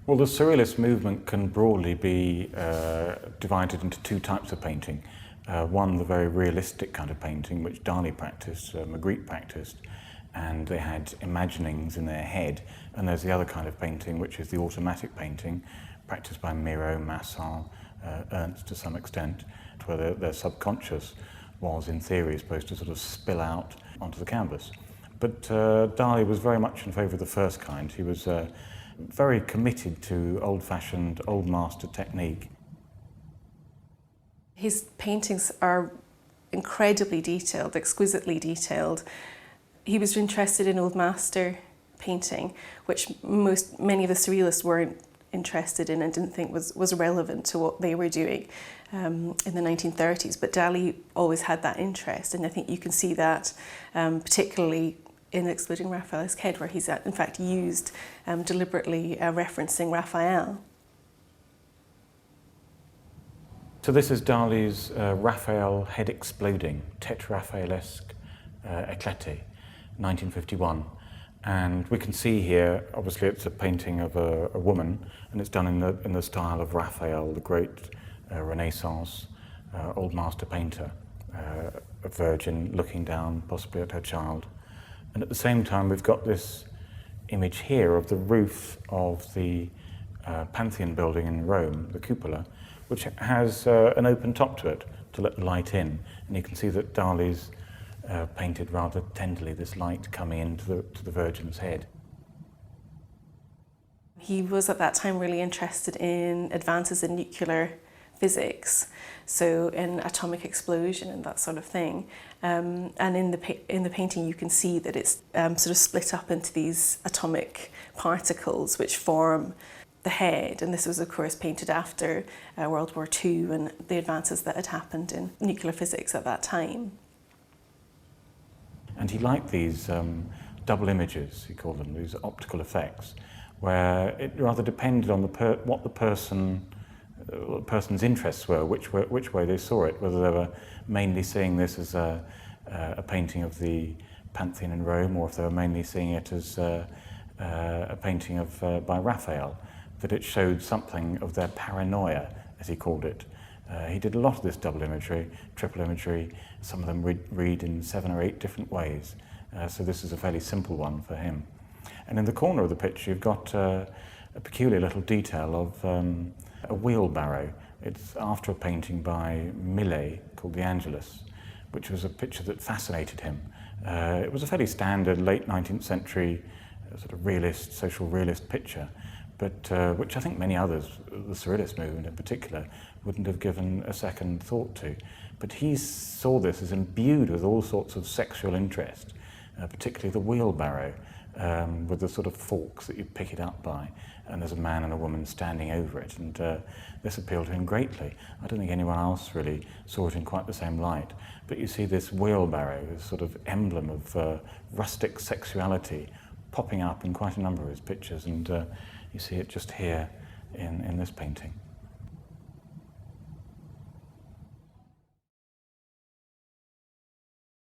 Well, the Surrealist movement can broadly be divided into two types of painting. One, the very realistic kind of painting, which Dalí practiced, Magritte practiced, and they had imaginings in their head. And there's the other kind of painting, which is the automatic painting, practiced by Miro, Masson, Ernst to some extent, where their subconscious was, in theory, supposed to sort of spill out onto the canvas. But Dalí was very much in favour of the first kind. He was very committed to old-fashioned, old master technique. His paintings are incredibly detailed, exquisitely detailed. He was interested in old master painting, which many of the surrealists weren't interested in and didn't think was relevant to what they were doing in the 1930s. But Dalí always had that interest, and I think you can see that particularly in Exploding Raphaelesque Head, where he's in fact used deliberately referencing Raphael. So this is Dalí's Raphael Head Exploding, Tête Raphaëlesque éclatée, 1951. And we can see here, obviously it's a painting of a woman, and it's done in the style of Raphael, the great Renaissance old master painter, a virgin looking down possibly at her child. And at the same time, we've got this image here of the roof of the Pantheon building in Rome, the cupola, which has an open top to it to let the light in. And you can see that Dalí's painted rather tenderly this light coming into the Virgin's head. He was at that time really interested in advances in nuclear physics, so in atomic explosion and that sort of thing. And in the painting you can see that it's sort of split up into these atomic particles which form the head, and this was of course painted after World War II and the advances that had happened in nuclear physics at that time. And he liked these double images, he called them, these optical effects, where it rather depended on what the person's interests were, which way they saw it, whether they were mainly seeing this as a painting of the Pantheon in Rome, or if they were mainly seeing it as a painting by Raphael, that it showed something of their paranoia, as he called it. He did a lot of this double imagery, triple imagery. Some of them read in 7 or 8 different ways. So this is a fairly simple one for him. And in the corner of the picture, you've got a peculiar little detail of a wheelbarrow. It's after a painting by Millet called The Angelus, which was a picture that fascinated him. It was a fairly standard late 19th century sort of realist, social realist picture, but which I think many others, the Surrealist movement in particular, wouldn't have given a second thought to. But he saw this as imbued with all sorts of sexual interest, particularly the wheelbarrow, with the sort of forks that you pick it up by, and there's a man and a woman standing over it, and this appealed to him greatly. I don't think anyone else really saw it in quite the same light, but you see this wheelbarrow, this sort of emblem of rustic sexuality, popping up in quite a number of his pictures, and you see it just here in this painting.